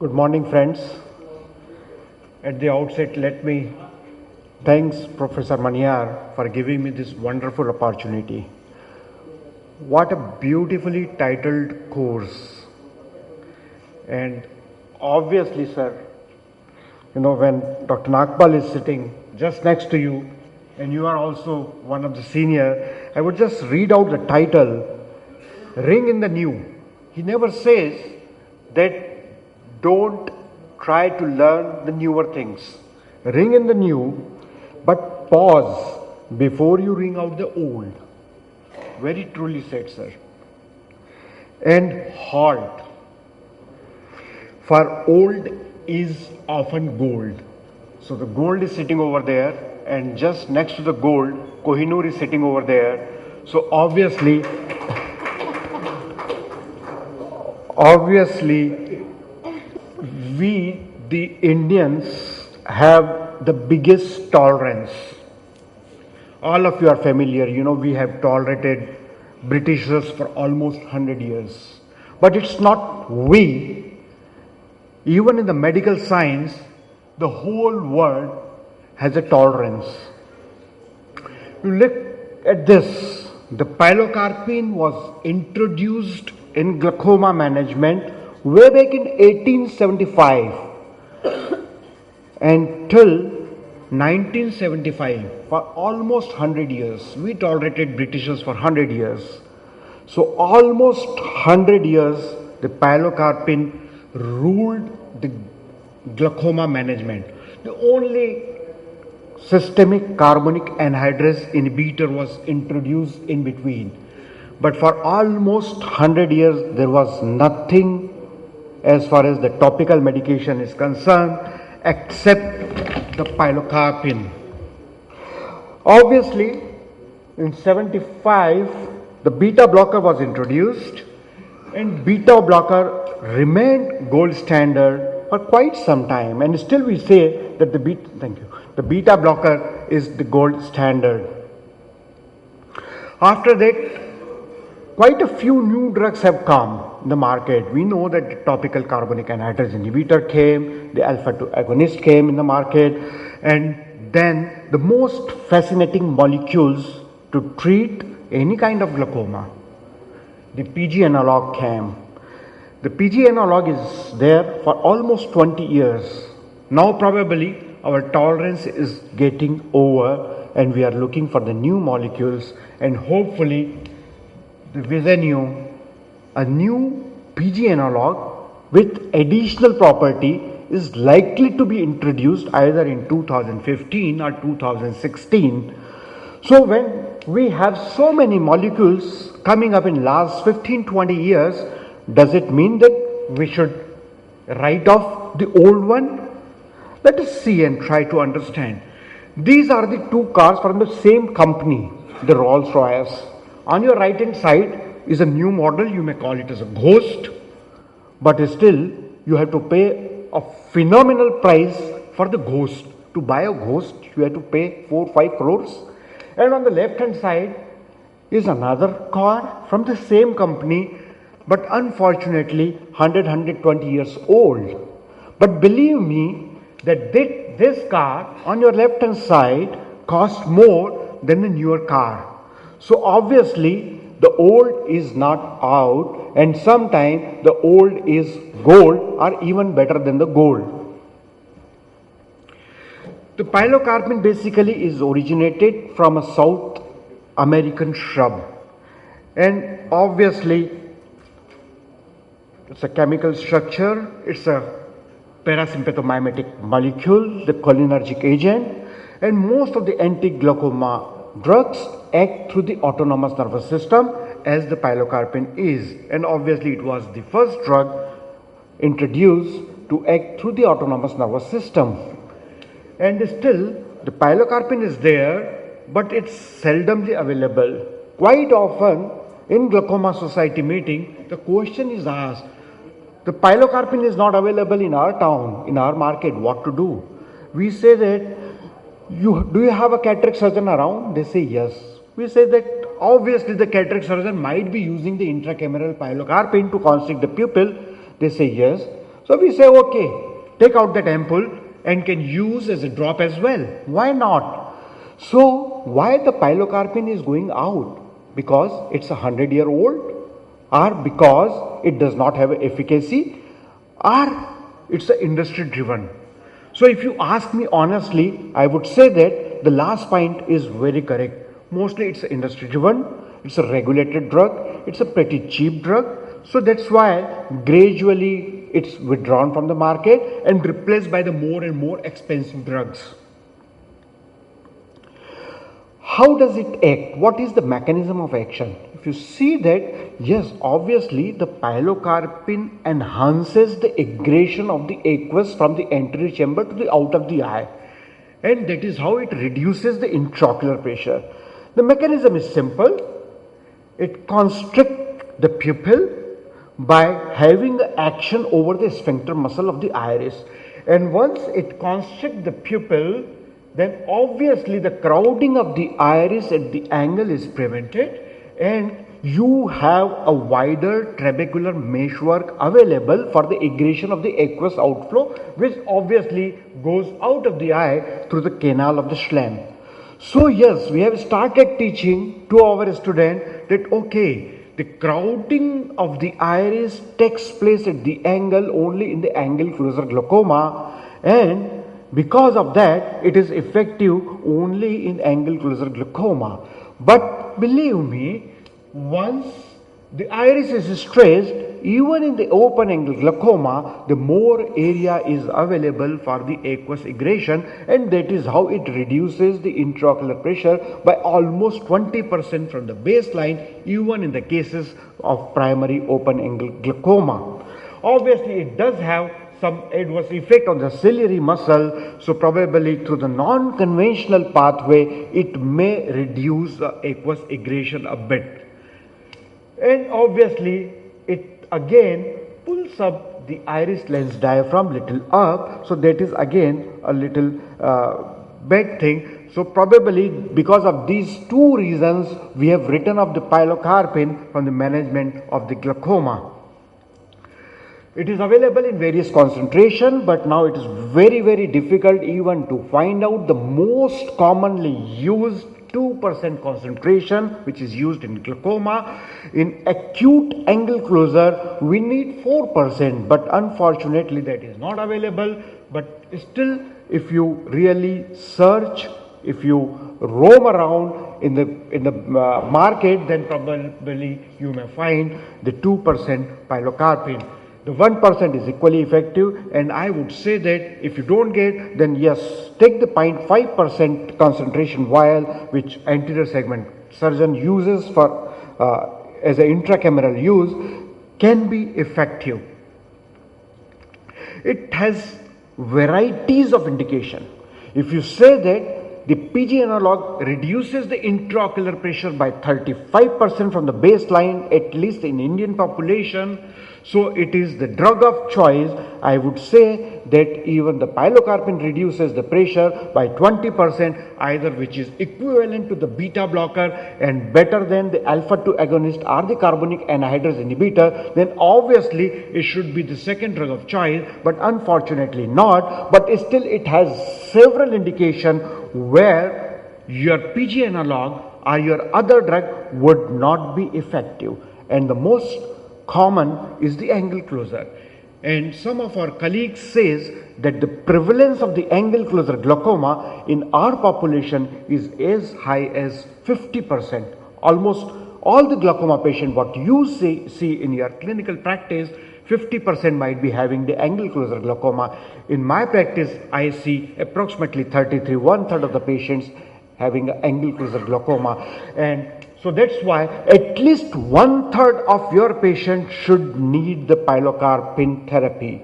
Good morning, friends. At the outset, let me thanks Professor Maniar for giving me this wonderful opportunity. What a beautifully titled course. And obviously, sir, when Dr. Nagpal is sitting just next to you and you are also one of the senior, I would just read out the title, Ring in the New. He never says that don't try to learn the newer things. Ring in the new, but pause before you ring out the old. Very truly said, sir. And halt. For old is often gold. So the gold is sitting over there, and just next to the gold, Kohinoor is sitting over there. So obviously, we, the Indians, have the biggest tolerance. All of you are familiar, we have tolerated Britishers for almost 100 years. But it's not we. Even in the medical science, the whole world has a tolerance. You look at this. The pilocarpine was introduced in glaucoma management way back in 1875 until 1975. For almost 100 years. We tolerated Britishers for 100 years. So almost 100 years the pilocarpine ruled the glaucoma management. The only systemic carbonic anhydrase inhibitor was introduced in between. But for almost 100 years there was nothing as far as the topical medication is concerned except the pilocarpine. Obviously, in 75, the beta blocker was introduced, and beta blocker remained gold standard for quite some time, and still we say that the beta blocker is the gold standard. After that, quite a few new drugs have come in the market. We know that the topical carbonic anhydrase inhibitor came, the alpha-2 agonist came in the market, and then the most fascinating molecules to treat any kind of glaucoma. The PG analog came. The PG analog is there for almost 20 years. Now probably our tolerance is getting over and we are looking for the new molecules, and hopefully the Verzenio, a new PG analog with additional property, is likely to be introduced either in 2015 or 2016. So when we have so many molecules coming up in last 15-20 years, does it mean that we should write off the old one? Let us see and try to understand. These are the two cars from the same company, the Rolls-Royce. On your right hand side is a new model, you may call it as a Ghost, but still you have to pay a phenomenal price for the Ghost. To buy a Ghost, you have to pay 4-5 crores. And on the left hand side is another car from the same company, but unfortunately 100-120 years old. But believe me that this car on your left hand side costs more than the newer car. So obviously the old is not out, and sometimes the old is gold or even better than the gold. The pilocarpine basically is originated from a South American shrub, and obviously it's a chemical structure, it's a parasympathomimetic molecule, the cholinergic agent, and most of the anti-glaucoma drugs act through the autonomous nervous system as the pilocarpine is, and obviously it was the first drug introduced to act through the autonomous nervous system. And still the pilocarpine is there, but it's seldomly available. Quite often in glaucoma society meeting the question is asked, the pilocarpine is not available in our town, in our market, what to do? We say that, do you have a cataract surgeon around? They say yes. We say that obviously the cataract surgeon might be using the intracameral pilocarpine to constrict the pupil. They say yes. So we say, okay, take out that ampoule and can use as a drop as well. Why not? So why the pilocarpine is going out? Because it's 100-year-old, or because it does not have efficacy, or it's a industry driven. So if you ask me honestly, I would say that the last point is very correct. Mostly it's industry driven, it's a regulated drug, it's a pretty cheap drug. So that's why gradually it's withdrawn from the market and replaced by the more and more expensive drugs. How does it act? What is the mechanism of action? If you see that, yes, obviously the pilocarpine enhances the aggression of the aqueous from the anterior chamber to the out of the eye, and that is how it reduces the intraocular pressure. The mechanism is simple. It constricts the pupil by having the action over the sphincter muscle of the iris, and once it constricts the pupil, then obviously the crowding of the iris at the angle is prevented, and you have a wider trabecular meshwork available for the aggression of the aqueous outflow, which obviously goes out of the eye through the canal of the Schlemm. So yes, we have started teaching to our student that okay, the crowding of the iris takes place at the angle only in the angle closer glaucoma, and because of that, it is effective only in angle closer glaucoma. But believe me, once the iris is stressed, even in the open angle glaucoma, the more area is available for the aqueous aggression, and that is how it reduces the intraocular pressure by almost 20% from the baseline, even in the cases of primary open angle glaucoma. Obviously, it does have some adverse effect on the ciliary muscle, so probably through the non-conventional pathway it may reduce the aqueous aggression a bit, and obviously it again pulls up the iris lens diaphragm little up, so that is again a little bad thing. So probably because of these two reasons we have written off the pilocarpine from the management of the glaucoma. It is available in various concentration, but now it is very difficult even to find out the most commonly used 2% concentration which is used in glaucoma. In acute angle closer we need 4%, but unfortunately that is not available. But still, if you really search, if you roam around in the market, then probably you may find the 2% pilocarpine. The 1% is equally effective, and I would say that if you don't get, then yes, take the 0.5% concentration vial which anterior segment surgeon uses for as an intracameral use, can be effective. It has varieties of indication. If you say that the PG analog reduces the intraocular pressure by 35% from the baseline, at least in Indian population, so it is the drug of choice. I would say that even the pilocarpine reduces the pressure by 20%, either which is equivalent to the beta blocker and better than the alpha-2 agonist or the carbonic anhydrase inhibitor, then obviously it should be the second drug of choice, but unfortunately not. But still it has several indications where your PG analog or your other drug would not be effective, and the most common is the angle closer. And some of our colleagues says that the prevalence of the angle closer glaucoma in our population is as high as 50%. Almost all the glaucoma patient what you see in your clinical practice, 50% might be having the angle closer glaucoma. In my practice, I see approximately 33, 1/3 of the patients having angle closer glaucoma, and so that's why at least 1/3 of your patients should need the pilocarpine therapy.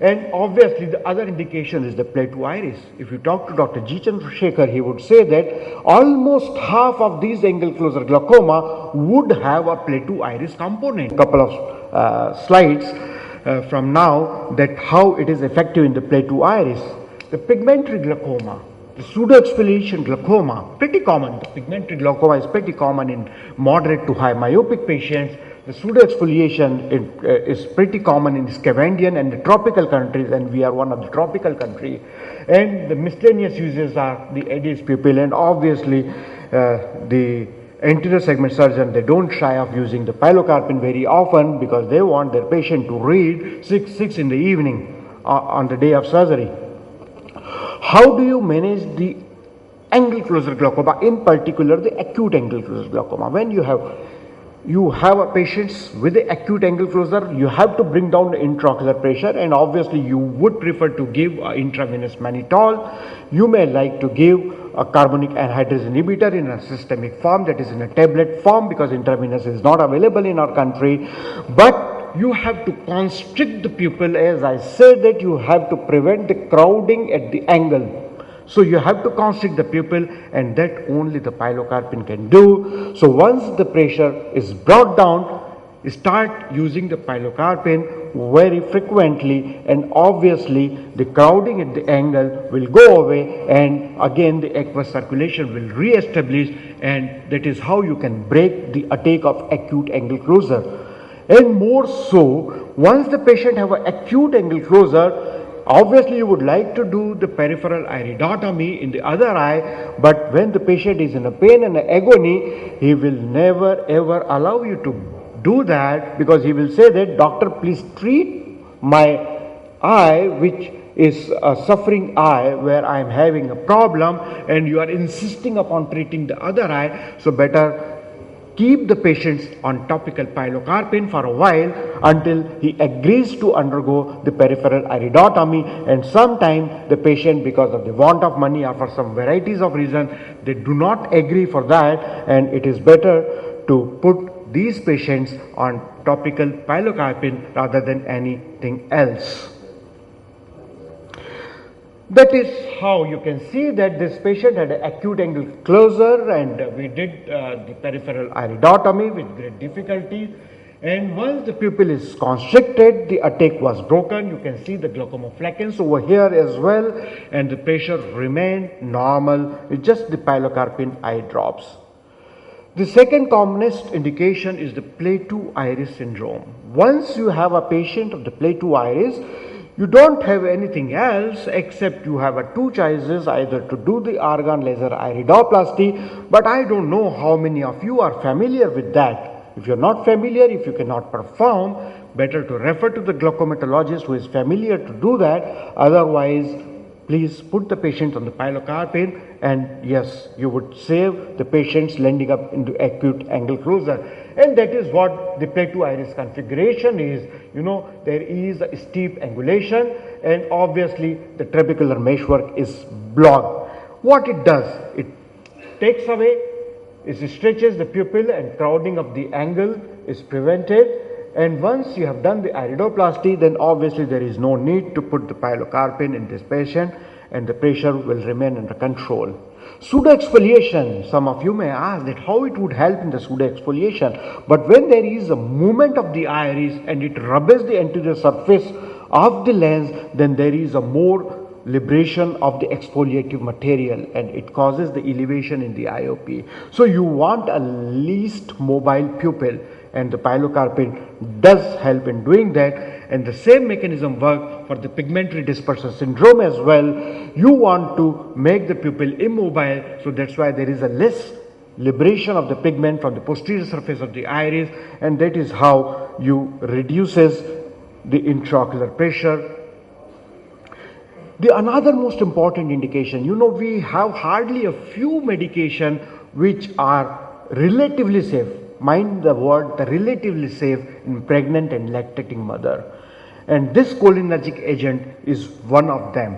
And obviously the other indication is the Play-2 iris. If you talk to Dr. G. Chandrasekhar, he would say that almost half of these angle closer glaucoma would have a Play-2 iris component. Couple of slides from now that how it is effective in the Play-2 iris. The pigmentary glaucoma, the pseudoexfoliation glaucoma, pretty common. The pigmentary glaucoma is pretty common in moderate to high myopic patients. The pseudo exfoliation is pretty common in Scandinavian and the tropical countries, and we are one of the tropical country. And the miscellaneous uses are the Aedes pupil, and obviously the anterior segment surgeon, they don't shy of using the pilocarpine very often because they want their patient to read 6 in the evening on the day of surgery. How do you manage the angle closure glaucoma, in particular the acute angle closure glaucoma? When you have a patients with the acute angle closure, you have to bring down the intraocular pressure, and obviously you would prefer to give intravenous mannitol. You may like to give a carbonic anhydrase inhibitor in a systemic form, that is in a tablet form, because intravenous is not available in our country. But you have to constrict the pupil, as I said, that you have to prevent the crowding at the angle. So you have to constrict the pupil, and that only the pilocarpine can do. So once the pressure is brought down, start using the pilocarpine very frequently, and obviously the crowding at the angle will go away, and again the aqueous circulation will re-establish, and that is how you can break the attack of acute angle closure. And more so, once the patient have an acute angle closure, obviously you would like to do the peripheral iridotomy in the other eye, but when the patient is in a pain and agony, he will never ever allow you to do that, because he will say that, doctor, please treat my eye which is a suffering eye where I am having a problem, and you are insisting upon treating the other eye. So better keep the patients on topical pilocarpine for a while until he agrees to undergo the peripheral iridotomy. And sometimes the patient, because of the want of money or for some varieties of reason, they do not agree for that, and it is better to put these patients on topical pilocarpine rather than anything else. That is how you can see that this patient had an acute angle closure, and we did the peripheral iridotomy with great difficulty. And once the pupil is constricted, the attack was broken. You can see the glaucoma fleckens over here as well, and the pressure remained normal with just the pilocarpine eye drops. The second commonest indication is the Play-2 iris syndrome. Once you have a patient of the Play-2 iris, you don't have anything else except you have two choices, either to do the argon laser iridoplasty, but I don't know how many of you are familiar with that. If you're not familiar, if you cannot perform, better to refer to the glaucomatologist who is familiar to do that. Otherwise, please put the patient on the pilocarpine, and yes, you would save the patients landing up into acute angle closure. And that is what the Play-2 iris configuration is. You know, there is a steep angulation, and obviously the trabecular meshwork is blocked. What it does, it takes away, it stretches the pupil, and crowding of the angle is prevented. And once you have done the iridoplasty, then obviously there is no need to put the pilocarpine in this patient, and the pressure will remain under control. Pseudo exfoliation, some of you may ask that how it would help in the pseudo exfoliation, but when there is a movement of the iris and it rubs the anterior surface of the lens, then there is a more liberation of the exfoliative material, and it causes the elevation in the IOP. So you want a least mobile pupil, and the pilocarpine does help in doing that. And the same mechanism works for the pigmentary dispersion syndrome as well. You want to make the pupil immobile, so that's why there is a less liberation of the pigment from the posterior surface of the iris, and that is how you reduces the intraocular pressure. The another most important indication, you know, we have hardly a few medication which are relatively safe. Mind the word, the relatively safe in pregnant and lactating mother. And this cholinergic agent is one of them.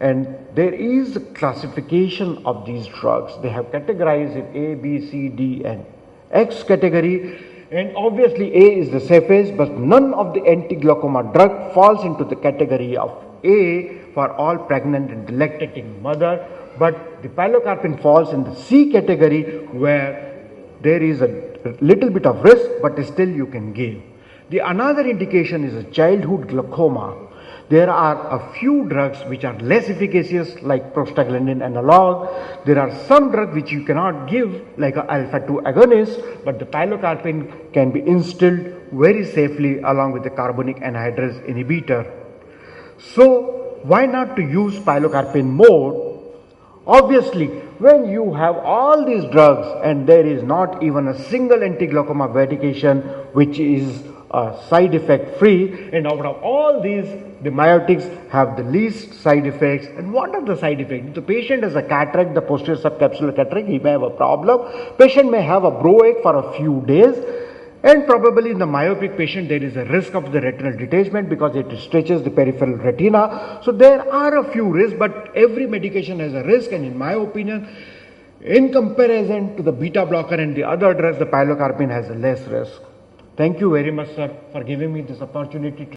And there is a classification of these drugs. They have categorized it A, B, C, D, and X category. And obviously A is the safest, but none of the anti-glaucoma drug falls into the category of A for all pregnant and lactating mother. But the pilocarpine falls in the C category, where there is a little bit of risk, but still you can give. The another indication is a childhood glaucoma. There are a few drugs which are less efficacious, like prostaglandin analog. There are some drugs which you cannot give, like a alpha-2 agonist, but the pilocarpine can be instilled very safely along with the carbonic anhydrase inhibitor. So why not to use pilocarpine more? Obviously, when you have all these drugs and there is not even a single anti-glaucoma medication which is side effect free, and out of all these, the miotics have the least side effects. And what are the side effects? If the patient has a cataract, the posterior subcapsular cataract, he may have a problem. Patient may have a brow ache for a few days. And probably in the myopic patient, there is a risk of the retinal detachment because it stretches the peripheral retina. So there are a few risks, but every medication has a risk. And in my opinion, in comparison to the beta blocker and the other drugs, the pilocarpine has a less risk. Thank you very much, sir, for giving me this opportunity to